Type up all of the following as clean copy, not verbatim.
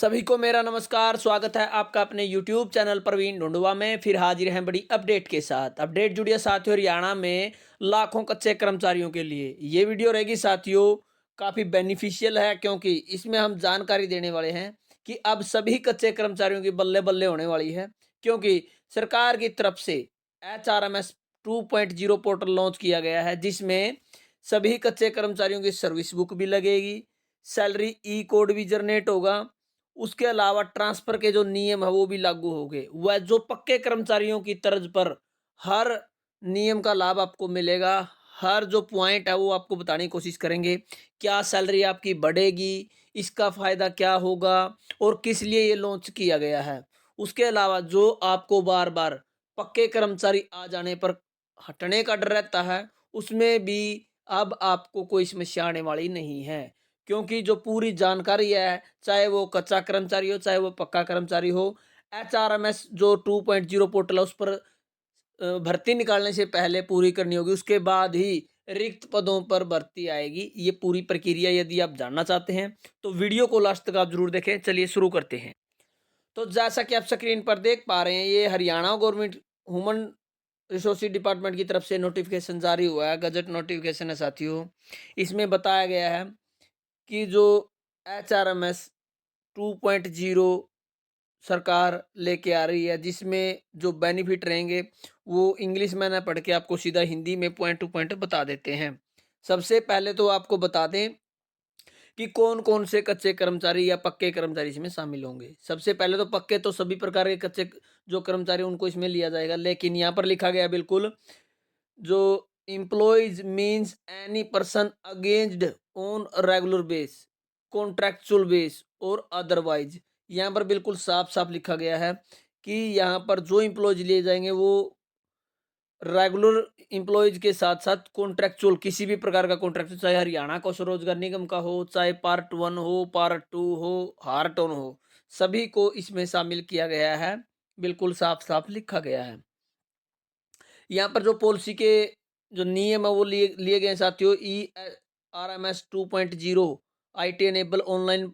सभी को मेरा नमस्कार। स्वागत है आपका अपने YouTube चैनल प्रवीण ढूंढवा में। फिर हाजिर हैं बड़ी अपडेट के साथ। अपडेट जुड़ी है साथियों हरियाणा में लाखों कच्चे कर्मचारियों के लिए। ये वीडियो रहेगी साथियों काफ़ी बेनिफिशियल है, क्योंकि इसमें हम जानकारी देने वाले हैं कि अब सभी कच्चे कर्मचारियों की बल्ले बल्ले होने वाली है, क्योंकि सरकार की तरफ से HRMS 2.0 पोर्टल लॉन्च किया गया है, जिसमें सभी कच्चे कर्मचारियों की सर्विस बुक भी लगेगी, सैलरी ई कोड भी जनरेट होगा। उसके अलावा ट्रांसफर के जो नियम है वो भी लागू हो गए। वह जो पक्के कर्मचारियों की तर्ज पर हर नियम का लाभ आपको मिलेगा। हर जो पॉइंट है वो आपको बताने की कोशिश करेंगे। क्या सैलरी आपकी बढ़ेगी, इसका फायदा क्या होगा और किस लिए ये लॉन्च किया गया है। उसके अलावा जो आपको बार बार पक्के कर्मचारी आ जाने पर हटने का डर रहता है, उसमें भी अब आपको कोई समस्या आने वाली नहीं है, क्योंकि जो पूरी जानकारी है, चाहे वो कच्चा कर्मचारी हो चाहे वो पक्का कर्मचारी हो, HRMS जो 2.0 पोर्टल है उस पर भर्ती निकालने से पहले पूरी करनी होगी। उसके बाद ही रिक्त पदों पर भर्ती आएगी। ये पूरी प्रक्रिया यदि आप जानना चाहते हैं तो वीडियो को लास्ट तक आप जरूर देखें। चलिए शुरू करते हैं। तो जैसा कि आप स्क्रीन पर देख पा रहे हैं, ये Haryana government human resource department की तरफ से नोटिफिकेशन जारी हुआ है, गजट नोटिफिकेशन है साथियों। इसमें बताया गया है कि जो HRMS 2.0 सरकार लेके आ रही है, जिसमें जो बेनिफिट रहेंगे वो इंग्लिश में ना पढ़ के आपको सीधा हिंदी में पॉइंट टू पॉइंट बता देते हैं। सबसे पहले तो आपको बता दें कि कौन कौन से कच्चे कर्मचारी या पक्के कर्मचारी इसमें शामिल होंगे। सबसे पहले तो पक्के तो सभी प्रकार के कच्चे जो कर्मचारी उनको इसमें लिया जाएगा, लेकिन यहाँ पर लिखा गया बिल्कुल जो employees means any person against on regular base, contractual base और अदरवाइज। यहाँ पर बिल्कुल साफ साफ लिखा गया है कि यहाँ पर जो एम्प्लॉयज लिए जाएंगे वो रेगुलर एम्प्लॉयज के साथ साथ कॉन्ट्रैक्चुअल किसी भी प्रकार का कॉन्ट्रैक्चुअल, चाहे हरियाणा कौशल रोजगार निगम का हो, चाहे पार्ट 1 हो, पार्ट 2 हो, हार्ट ऑन हो, सभी को इसमें शामिल किया गया है। बिल्कुल साफ साफ लिखा गया है। यहाँ पर जो पॉलिसी के जो नियम है वो लिए लिए गए हैं साथियों। RMS 2.0 IT enable online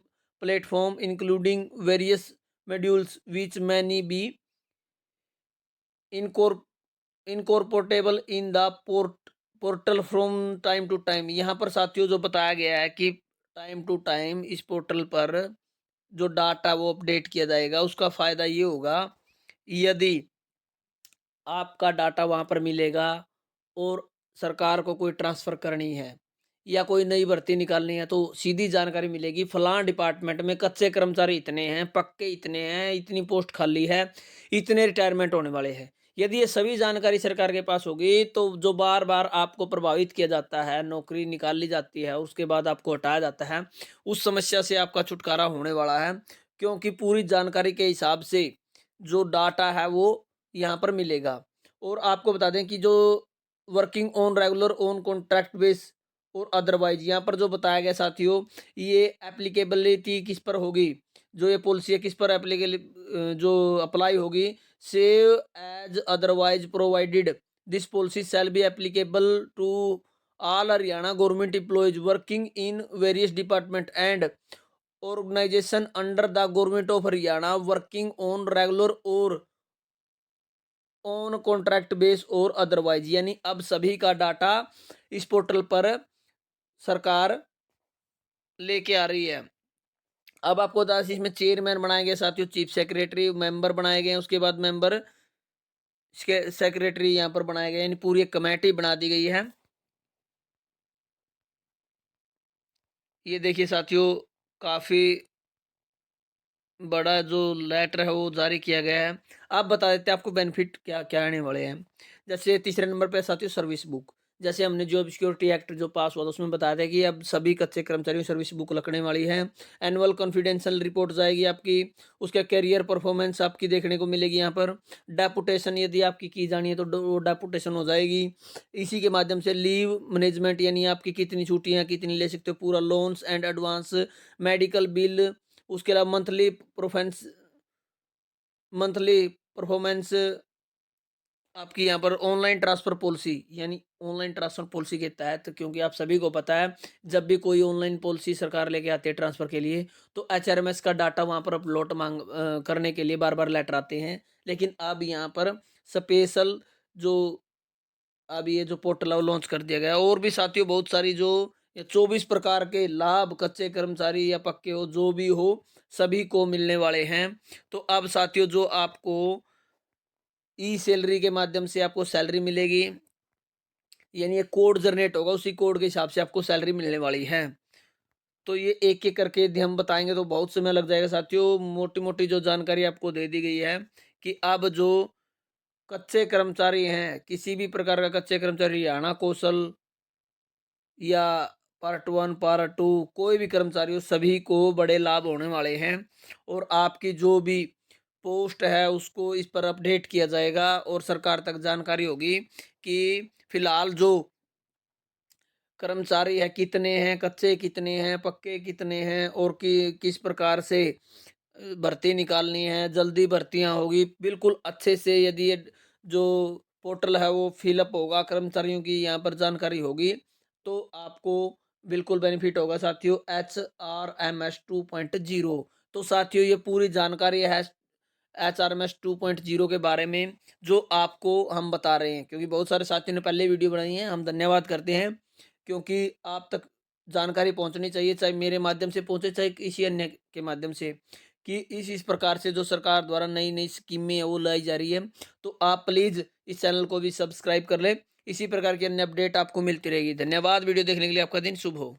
platform including various modules which many be incorporatable in the portal from time to time. यहाँ पर साथियों जो बताया गया है कि टाइम टू टाइम इस पोर्टल पर जो डाटा वो अपडेट किया जाएगा। उसका फायदा ये होगा, यदि आपका डाटा वहाँ पर मिलेगा और सरकार को कोई ट्रांसफ़र करनी है या कोई नई भर्ती निकालनी है, तो सीधी जानकारी मिलेगी फलां डिपार्टमेंट में कच्चे कर्मचारी इतने हैं, पक्के इतने हैं, इतनी पोस्ट खाली है, इतने रिटायरमेंट होने वाले हैं। यदि ये सभी जानकारी सरकार के पास होगी तो जो बार बार आपको प्रभावित किया जाता है, नौकरी निकाल ली जाती है, उसके बाद आपको हटाया जाता है, उस समस्या से आपका छुटकारा होने वाला है, क्योंकि पूरी जानकारी के हिसाब से जो डाटा है वो यहाँ पर मिलेगा। और आपको बता दें कि जो working on regular on contract base और अदरवाइज, यहाँ पर जो बताया गया साथियों, ये एप्लीकेबिलिटी किस पर होगी, जो ये पॉलिसी है किस पर एप्लीकेबल जो अप्लाई होगी। Save as otherwise provided this policy shall be applicable to all Haryana government employees working in various department and organization under the government of Haryana working on regular और ऑन कॉन्ट्रैक्ट बेस और otherwise. यानी अब सभी का data इस portal पर सरकार लेके आ रही है। अब आपको बता दें इसमें चेयरमैन बनाए गए साथियों, चीफ सेक्रेटरी मेंबर बनाए गए हैं, उसके बाद मेंबर सेक्रेटरी यहाँ पर बनाए गए, यानी पूरी एक कमेटी बना दी गई है। ये देखिए साथियों, काफी बड़ा जो लेटर है वो जारी किया गया है। आप बता देते हैं आपको बेनिफिट क्या क्या आने वाले हैं। जैसे तीसरे नंबर पे साथियों सर्विस बुक। जैसे हमने जॉब सिक्योरिटी एक्ट जो पास हुआ था उसमें बताया था कि अब सभी कच्चे कर्मचारियों की सर्विस बुक लगने वाली है। एनुअल कॉन्फिडेंशियल रिपोर्ट जाएगी आपकी। उसका करियर परफॉर्मेंस आपकी देखने को मिलेगी यहाँ पर। डेपुटेशन यदि आपकी की जानी है तो वो डेपुटेशन हो जाएगी। इसी के माध्यम से लीव मैनेजमेंट, यानी आपकी कितनी छुट्टियाँ कितनी ले सकते हो, पूरा loans and advance, medical bill, उसके अलावा मंथली परफॉर्मेंस आपकी यहाँ पर ऑनलाइन ट्रांसफर पॉलिसी, यानी ऑनलाइन ट्रांसफ़र पॉलिसी के तहत, क्योंकि आप सभी को पता है जब भी कोई ऑनलाइन पॉलिसी सरकार लेके आती है ट्रांसफ़र के लिए, तो एचआरएमएस का डाटा वहाँ पर अपलोड करने के लिए बार-बार लेटर आते हैं। लेकिन अब यहाँ पर स्पेशल जो अब ये जो पोर्टल है वो लॉन्च कर दिया गया है। और भी साथियों बहुत सारी जो ये 24 प्रकार के लाभ कच्चे कर्मचारी या पक्के हो जो भी हो सभी को मिलने वाले हैं। तो अब साथियों जो आपको ई सैलरी के माध्यम से आपको सैलरी मिलेगी, यानी ये कोड जनरेट होगा, उसी कोड के हिसाब से आपको सैलरी मिलने वाली है। तो ये एक-एक करके यदि हम बताएँगे तो बहुत समय लग जाएगा साथियों। मोटी-मोटी जो जानकारी आपको दे दी गई है कि अब जो कच्चे कर्मचारी हैं, किसी भी प्रकार का कच्चे कर्मचारी हरियाणा कौशल या पार्ट 1, पार्ट 2 कोई भी कर्मचारी हो सभी को बड़े लाभ होने वाले हैं। और आपकी जो भी पोस्ट है उसको इस पर अपडेट किया जाएगा और सरकार तक जानकारी होगी कि फिलहाल जो कर्मचारी है कितने हैं, कच्चे कितने हैं, पक्के कितने हैं और किस प्रकार से भर्ती निकालनी है, जल्दी भर्तियाँ होगी। बिल्कुल अच्छे से यदि ये जो पोर्टल है वो फ़िल अप होगा, कर्मचारियों की यहाँ पर जानकारी होगी, तो आपको बिल्कुल बेनिफिट होगा साथियों एचआरएमएस 2.0। तो साथियों ये पूरी जानकारी है एचआरएमएस 2.0 के बारे में जो आपको हम बता रहे हैं, क्योंकि बहुत सारे साथियों ने पहले वीडियो बनाई है। हम धन्यवाद करते हैं क्योंकि आप तक जानकारी पहुंचनी चाहिए, चाहे मेरे माध्यम से पहुंचे चाहे किसी अन्य के माध्यम से, कि इस प्रकार से जो सरकार द्वारा नई नई स्कीमें हैं वो लाई जा रही है। तो आप प्लीज़ इस चैनल को भी सब्सक्राइब कर लें। इसी प्रकार की अन्य अपडेट आपको मिलती रहेगी। धन्यवाद। वीडियो देखने के लिए आपका दिन शुभ हो।